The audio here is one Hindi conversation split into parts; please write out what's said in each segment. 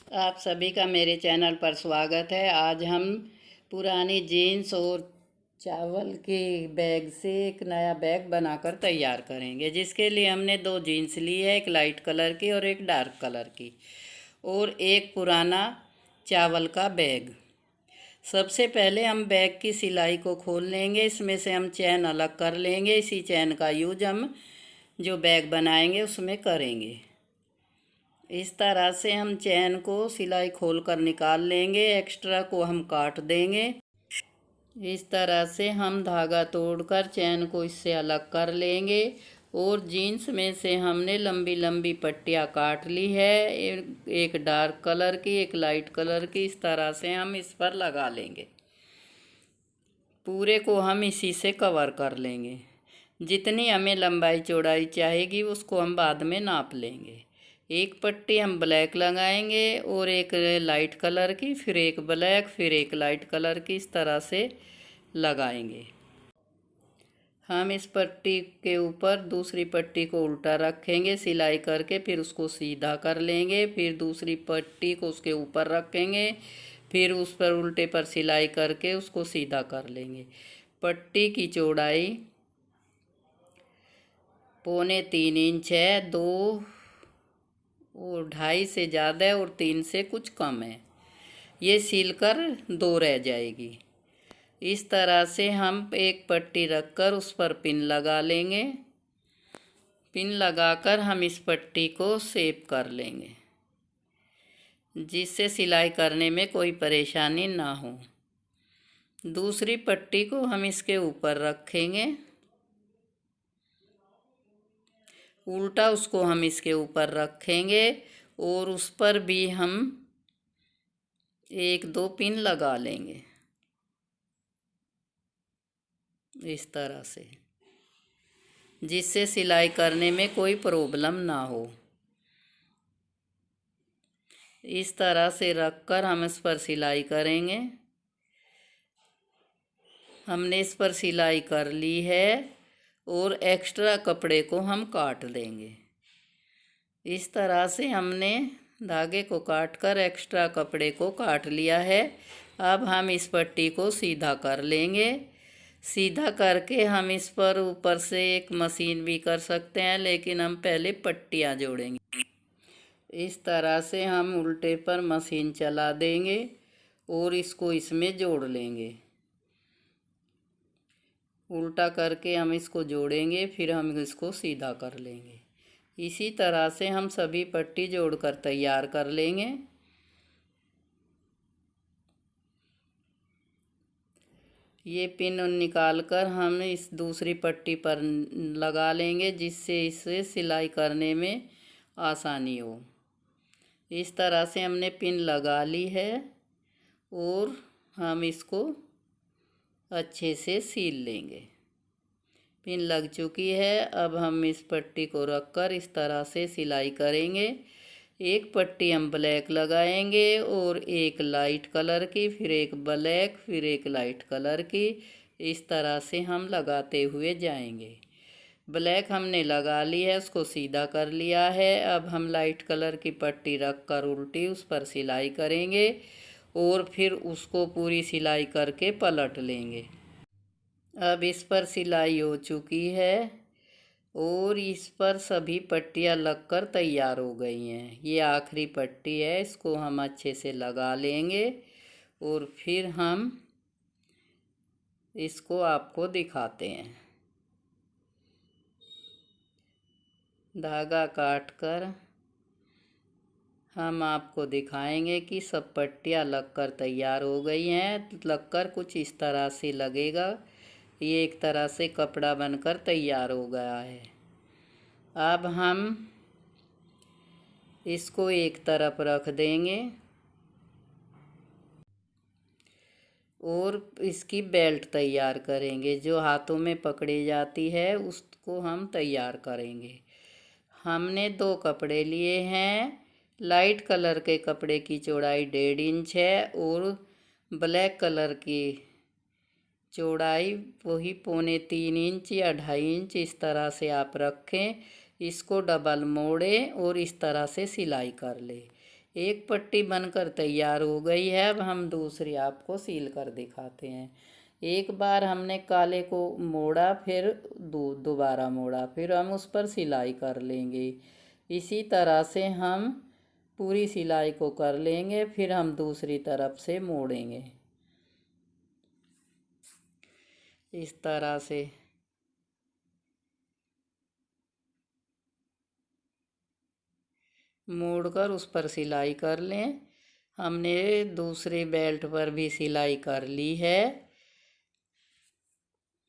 आप सभी का मेरे चैनल पर स्वागत है। आज हम पुरानी जीन्स और चावल के बैग से एक नया बैग बनाकर तैयार करेंगे, जिसके लिए हमने दो जीन्स ली है, एक लाइट कलर की और एक डार्क कलर की, और एक पुराना चावल का बैग। सबसे पहले हम बैग की सिलाई को खोल लेंगे। इसमें से हम चैन अलग कर लेंगे। इसी चैन का यूज हम जो बैग बनाएंगे उसमें करेंगे। इस तरह से हम चैन को सिलाई खोल कर निकाल लेंगे। एक्स्ट्रा को हम काट देंगे। इस तरह से हम धागा तोड़कर चैन को इससे अलग कर लेंगे। और जीन्स में से हमने लंबी लंबी पट्टियाँ काट ली है, एक डार्क कलर की, एक लाइट कलर की। इस तरह से हम इस पर लगा लेंगे। पूरे को हम इसी से कवर कर लेंगे। जितनी हमें लंबाई चौड़ाई चाहेगी उसको हम बाद में नाप लेंगे। एक पट्टी हम ब्लैक लगाएंगे और एक लाइट कलर की, फिर एक ब्लैक, फिर एक लाइट कलर की, इस तरह से लगाएंगे। हम इस पट्टी के ऊपर दूसरी पट्टी को उल्टा रखेंगे सिलाई करके, फिर उसको सीधा कर लेंगे। फिर दूसरी पट्टी को उसके ऊपर रखेंगे, फिर उस पर उल्टे पर सिलाई करके उसको सीधा कर लेंगे। पट्टी की चौड़ाई 3.25 इंच है, 2 और 2.5 से ज़्यादा है और 3 से कुछ कम है। ये सिलकर 2 रह जाएगी। इस तरह से हम एक पट्टी रखकर उस पर पिन लगा लेंगे। पिन लगाकर हम इस पट्टी को शेप कर लेंगे, जिससे सिलाई करने में कोई परेशानी ना हो। दूसरी पट्टी को हम इसके ऊपर रखेंगे, उल्टा उसको हम इसके ऊपर रखेंगे और उस पर भी हम 1-2 पिन लगा लेंगे इस तरह से, जिससे सिलाई करने में कोई प्रॉब्लम ना हो। इस तरह से रखकर हम इस पर सिलाई करेंगे। हमने इस पर सिलाई कर ली है और एक्स्ट्रा कपड़े को हम काट देंगे। इस तरह से हमने धागे को काटकर एक्स्ट्रा कपड़े को काट लिया है। अब हम इस पट्टी को सीधा कर लेंगे। सीधा करके हम इस पर ऊपर से एक मशीन भी कर सकते हैं, लेकिन हम पहले पट्टियाँ जोड़ेंगे। इस तरह से हम उल्टे पर मशीन चला देंगे और इसको इसमें जोड़ लेंगे। उल्टा करके हम इसको जोड़ेंगे, फिर हम इसको सीधा कर लेंगे। इसी तरह से हम सभी पट्टी जोड़कर तैयार कर लेंगे। ये पिन निकाल कर हम इस दूसरी पट्टी पर लगा लेंगे, जिससे इसे सिलाई करने में आसानी हो। इस तरह से हमने पिन लगा ली है और हम इसको अच्छे से सील लेंगे। पिन लग चुकी है। अब हम इस पट्टी को रखकर इस तरह से सिलाई करेंगे। एक पट्टी हम ब्लैक लगाएंगे और एक लाइट कलर की, फिर एक ब्लैक, फिर एक लाइट कलर की। इस तरह से हम लगाते हुए जाएंगे। ब्लैक हमने लगा ली है, उसको सीधा कर लिया है। अब हम लाइट कलर की पट्टी रखकर उल्टी उस पर सिलाई करेंगे और फिर उसको पूरी सिलाई करके पलट लेंगे। अब इस पर सिलाई हो चुकी है और इस पर सभी पट्टियाँ लगकर तैयार हो गई हैं। ये आखिरी पट्टी है, इसको हम अच्छे से लगा लेंगे और फिर हम इसको आपको दिखाते हैं। धागा काटकर हम आपको दिखाएंगे कि सब पट्टियाँ लगकर तैयार हो गई हैं। लगकर कुछ इस तरह से लगेगा। ये एक तरह से कपड़ा बनकर तैयार हो गया है। अब हम इसको एक तरफ रख देंगे और इसकी बेल्ट तैयार करेंगे। जो हाथों में पकड़ी जाती है उसको हम तैयार करेंगे। हमने 2 कपड़े लिए हैं। लाइट कलर के कपड़े की चौड़ाई 1.5 इंच है और ब्लैक कलर की चौड़ाई वही 3.25 इंच या 2.5 इंच, इस तरह से आप रखें। इसको डबल मोड़ें और इस तरह से सिलाई कर ले। एक पट्टी बनकर तैयार हो गई है। अब हम दूसरी आपको सील कर दिखाते हैं। एक बार हमने काले को मोड़ा, फिर दोबारा मोड़ा, फिर हम उस पर सिलाई कर लेंगे। इसी तरह से हम पूरी सिलाई को कर लेंगे, फिर हम दूसरी तरफ से मोड़ेंगे इस तरह से। मोड़कर उस पर सिलाई कर लें। हमने दूसरे बेल्ट पर भी सिलाई कर ली है।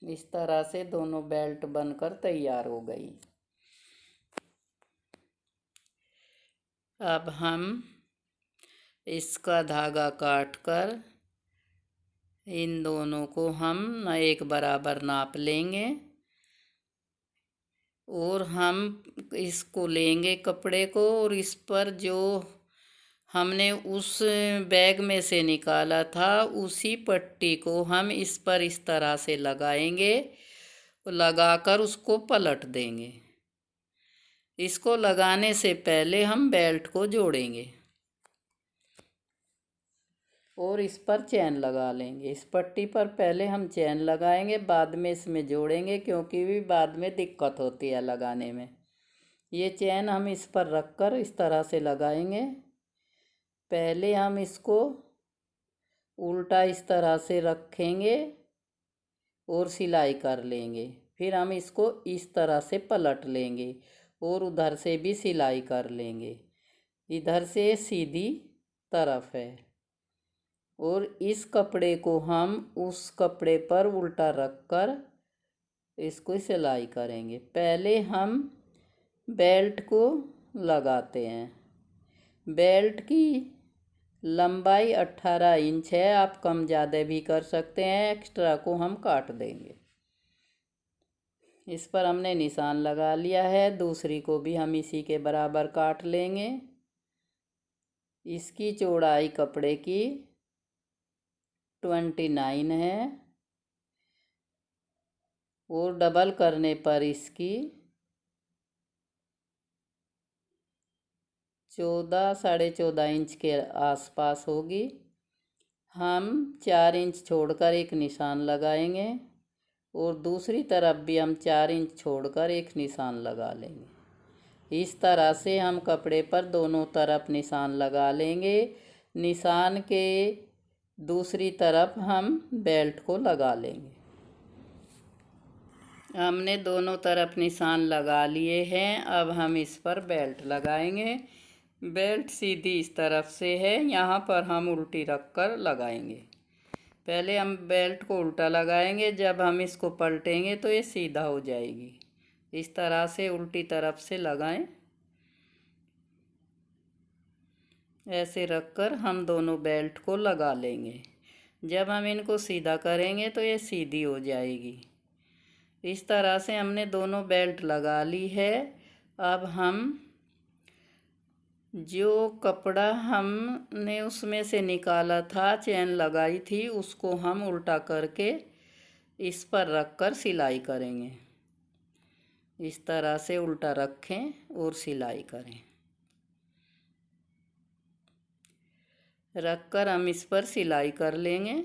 इस तरह से दोनों बेल्ट बनकर तैयार हो गई। अब हम इसका धागा काटकर इन दोनों को हम एक बराबर नाप लेंगे और हम इसको लेंगे कपड़े को, और इस पर जो हमने उस बैग में से निकाला था उसी पट्टी को हम इस पर इस तरह से लगाएंगे। लगाकर उसको पलट देंगे। इसको लगाने से पहले हम बेल्ट को जोड़ेंगे और इस पर चैन लगा लेंगे। इस पट्टी पर पहले हम चैन लगाएंगे, बाद में इसमें जोड़ेंगे, क्योंकि भी बाद में दिक्कत होती है लगाने में। ये चैन हम इस पर रखकर इस तरह से लगाएंगे। पहले हम इसको उल्टा इस तरह से रखेंगे और सिलाई कर लेंगे। फिर हम इसको इस तरह से पलट लेंगे और उधर से भी सिलाई कर लेंगे। इधर से सीधी तरफ है और इस कपड़े को हम उस कपड़े पर उल्टा रखकर इसको सिलाई करेंगे। पहले हम बेल्ट को लगाते हैं। बेल्ट की लंबाई 18 इंच है। आप कम ज़्यादा भी कर सकते हैं, एक्स्ट्रा को हम काट देंगे। इस पर हमने निशान लगा लिया है। दूसरी को भी हम इसी के बराबर काट लेंगे। इसकी चौड़ाई कपड़े की 29 है और डबल करने पर इसकी 14 साढ़े 14 इंच के आसपास होगी। हम 4 इंच छोड़कर एक निशान लगाएंगे और दूसरी तरफ भी हम 4 इंच छोड़कर एक निशान लगा लेंगे। इस तरह से हम कपड़े पर दोनों तरफ निशान लगा लेंगे। निशान के दूसरी तरफ हम बेल्ट को लगा लेंगे। हमने दोनों तरफ निशान लगा लिए हैं। अब हम इस पर बेल्ट लगाएंगे। बेल्ट सीधी इस तरफ से है, यहाँ पर हम उल्टी रख कर लगाएंगे। पहले हम बेल्ट को उल्टा लगाएंगे, जब हम इसको पलटेंगे तो ये सीधा हो जाएगी। इस तरह से उल्टी तरफ से लगाएं। ऐसे रखकर हम दोनों बेल्ट को लगा लेंगे। जब हम इनको सीधा करेंगे तो ये सीधी हो जाएगी। इस तरह से हमने दोनों बेल्ट लगा ली है। अब हम जो कपड़ा हमने उसमें से निकाला था, चैन लगाई थी, उसको हम उल्टा करके इस पर रखकर सिलाई करेंगे। इस तरह से उल्टा रखें और सिलाई करें। रखकर हम इस पर सिलाई कर लेंगे।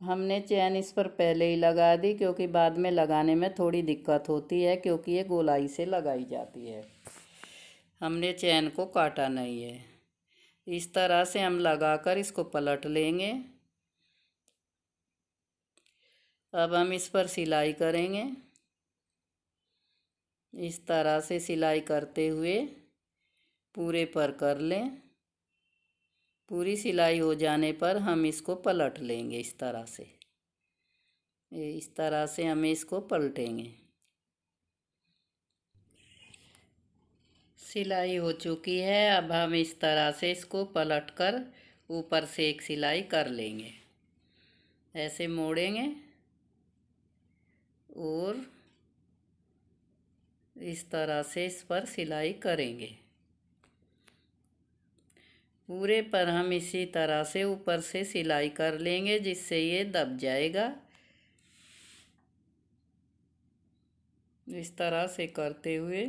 हमने चैन इस पर पहले ही लगा दी, क्योंकि बाद में लगाने में थोड़ी दिक्कत होती है, क्योंकि ये गोलाई से लगाई जाती है। हमने चैन को काटा नहीं है। इस तरह से हम लगाकर इसको पलट लेंगे। अब हम इस पर सिलाई करेंगे। इस तरह से सिलाई करते हुए पूरे पर कर लें। पूरी सिलाई हो जाने पर हम इसको पलट लेंगे। इस तरह से हमें इसको पलटेंगे। सिलाई हो चुकी है। अब हम इस तरह से इसको पलटकर ऊपर से एक सिलाई कर लेंगे। ऐसे मोड़ेंगे और इस तरह से इस पर सिलाई करेंगे। पूरे पर हम इसी तरह से ऊपर से सिलाई कर लेंगे, जिससे ये दब जाएगा। इस तरह से करते हुए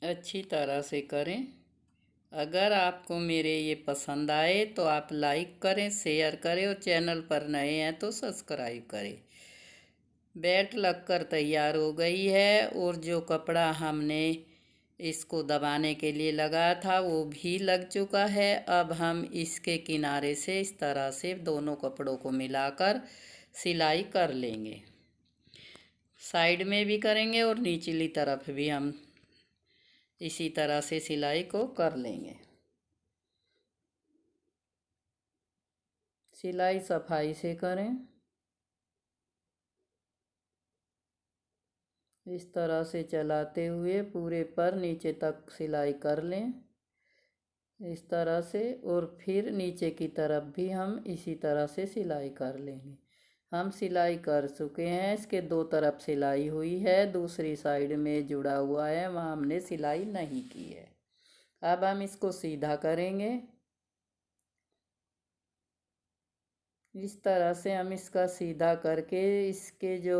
अच्छी तरह से करें। अगर आपको मेरे ये पसंद आए तो आप लाइक करें, शेयर करें और चैनल पर नए हैं तो सब्सक्राइब करें। बेल्ट लगकर तैयार हो गई है और जो कपड़ा हमने इसको दबाने के लिए लगाया था वो भी लग चुका है। अब हम इसके किनारे से इस तरह से दोनों कपड़ों को मिलाकर सिलाई कर लेंगे। साइड में भी करेंगे और निचली तरफ भी हम इसी तरह से सिलाई को कर लेंगे। सिलाई सफाई से करें। इस तरह से चलाते हुए पूरे पर नीचे तक सिलाई कर लें इस तरह से, और फिर नीचे की तरफ भी हम इसी तरह से सिलाई कर लेंगे। हम सिलाई कर चुके हैं, इसके दो तरफ सिलाई हुई है, दूसरी साइड में जुड़ा हुआ है वहाँ हमने सिलाई नहीं की है। अब हम इसको सीधा करेंगे। इस तरह से हम इसका सीधा करके इसके जो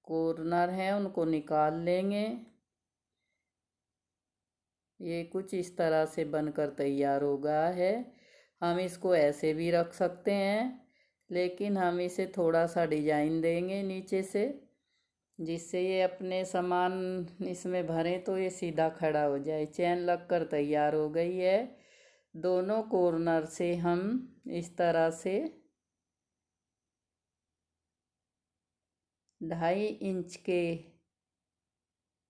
कॉर्नर हैं उनको निकाल लेंगे। ये कुछ इस तरह से बनकर तैयार हो गया है। हम इसको ऐसे भी रख सकते हैं, लेकिन हम इसे थोड़ा सा डिजाइन देंगे नीचे से, जिससे ये अपने सामान इसमें भरें तो ये सीधा खड़ा हो जाए। चैन लगकर तैयार हो गई है। दोनों कॉर्नर से हम इस तरह से 2.5 इंच के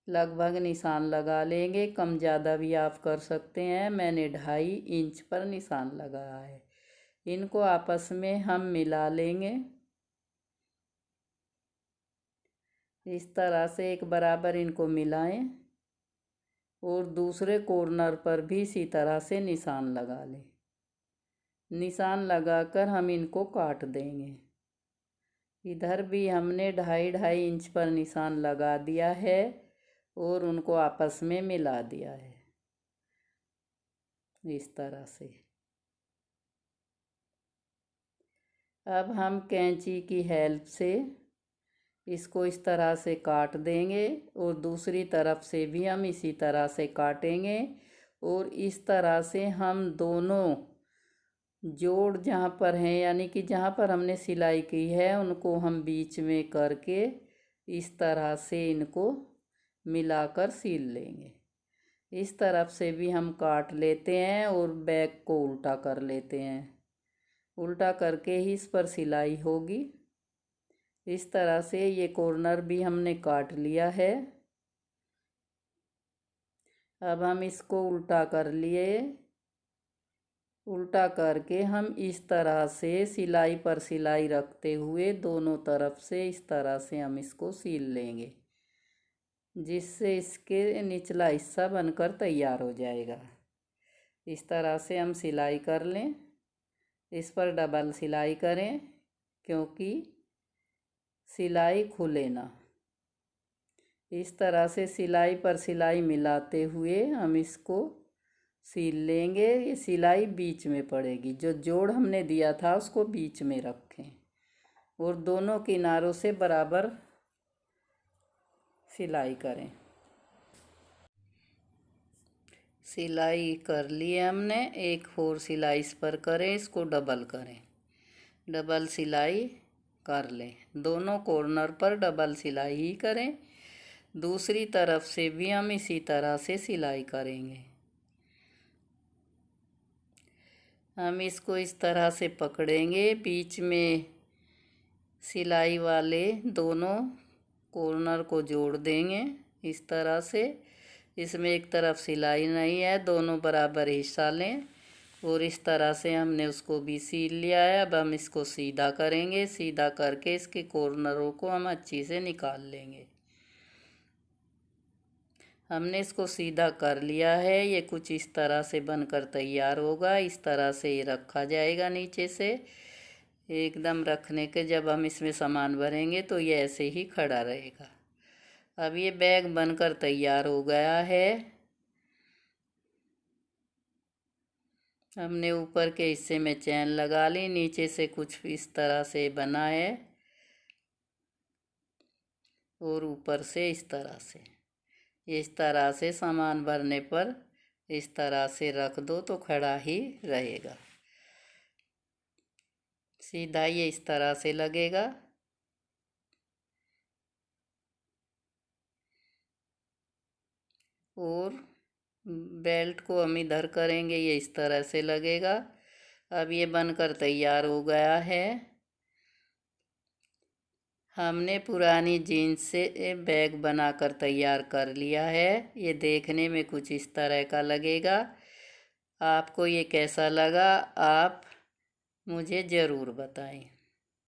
लगभग निशान लगा लेंगे। कम ज़्यादा भी आप कर सकते हैं, मैंने 2.5 इंच पर निशान लगाया है। इनको आपस में हम मिला लेंगे इस तरह से, एक बराबर इनको मिलाएं और दूसरे कॉर्नर पर भी इसी तरह से निशान लगा लें। निशान लगाकर हम इनको काट देंगे। इधर भी हमने 2.5 इंच पर निशान लगा दिया है और उनको आपस में मिला दिया है इस तरह से। अब हम कैंची की हेल्प से इसको इस तरह से काट देंगे और दूसरी तरफ से भी हम इसी तरह से काटेंगे, और इस तरह से हम दोनों जोड़ जहाँ पर हैं, यानी कि जहाँ पर हमने सिलाई की है उनको हम बीच में करके इस तरह से इनको मिलाकर सील लेंगे। इस तरफ से भी हम काट लेते हैं और बैक को उल्टा कर लेते हैं। उल्टा करके ही इस पर सिलाई होगी। इस तरह से ये कॉर्नर भी हमने काट लिया है। अब हम इसको उल्टा कर लिए। उल्टा करके हम इस तरह से सिलाई पर सिलाई रखते हुए दोनों तरफ से इस तरह से हम इसको सील लेंगे, जिससे इसके निचला हिस्सा बनकर तैयार हो जाएगा। इस तरह से हम सिलाई कर लें। इस पर डबल सिलाई करें क्योंकि सिलाई खुले ना। इस तरह से सिलाई पर सिलाई मिलाते हुए हम इसको सील लेंगे। ये सिलाई बीच में पड़ेगी, जो जोड़ हमने दिया था उसको बीच में रखें और दोनों किनारों से बराबर सिलाई करें। सिलाई कर लिए हमने। एक और सिलाई इस पर करें, इसको डबल करें। डबल सिलाई कर लें। दोनों कॉर्नर पर डबल सिलाई ही करें। दूसरी तरफ से भी हम इसी तरह से सिलाई करेंगे। हम इसको इस तरह से पकड़ेंगे, बीच में सिलाई वाले दोनों कॉर्नर को जोड़ देंगे इस तरह से। इसमें एक तरफ सिलाई नहीं है, दोनों बराबर हिस्सा लें और इस तरह से हमने उसको भी सील लिया है। अब हम इसको सीधा करेंगे। सीधा करके इसके कॉर्नरों को हम अच्छी से निकाल लेंगे। हमने इसको सीधा कर लिया है। ये कुछ इस तरह से बनकर तैयार होगा। इस तरह से ये रखा जाएगा नीचे से एकदम रखने के। जब हम इसमें सामान भरेंगे तो ये ऐसे ही खड़ा रहेगा। अब ये बैग बनकर तैयार हो गया है। हमने ऊपर के हिस्से में चैन लगा ली, नीचे से कुछ इस तरह से बना है। और ऊपर से इस तरह से सामान भरने पर इस तरह से रख दो तो खड़ा ही रहेगा। सीधा ये इस तरह से लगेगा। और बेल्ट को हम इधर करेंगे, ये इस तरह से लगेगा। अब ये बनकर तैयार हो गया है। हमने पुरानी जीन्स से बैग बनाकर तैयार कर लिया है। ये देखने में कुछ इस तरह का लगेगा। आपको ये कैसा लगा, आप मुझे ज़रूर बताएं।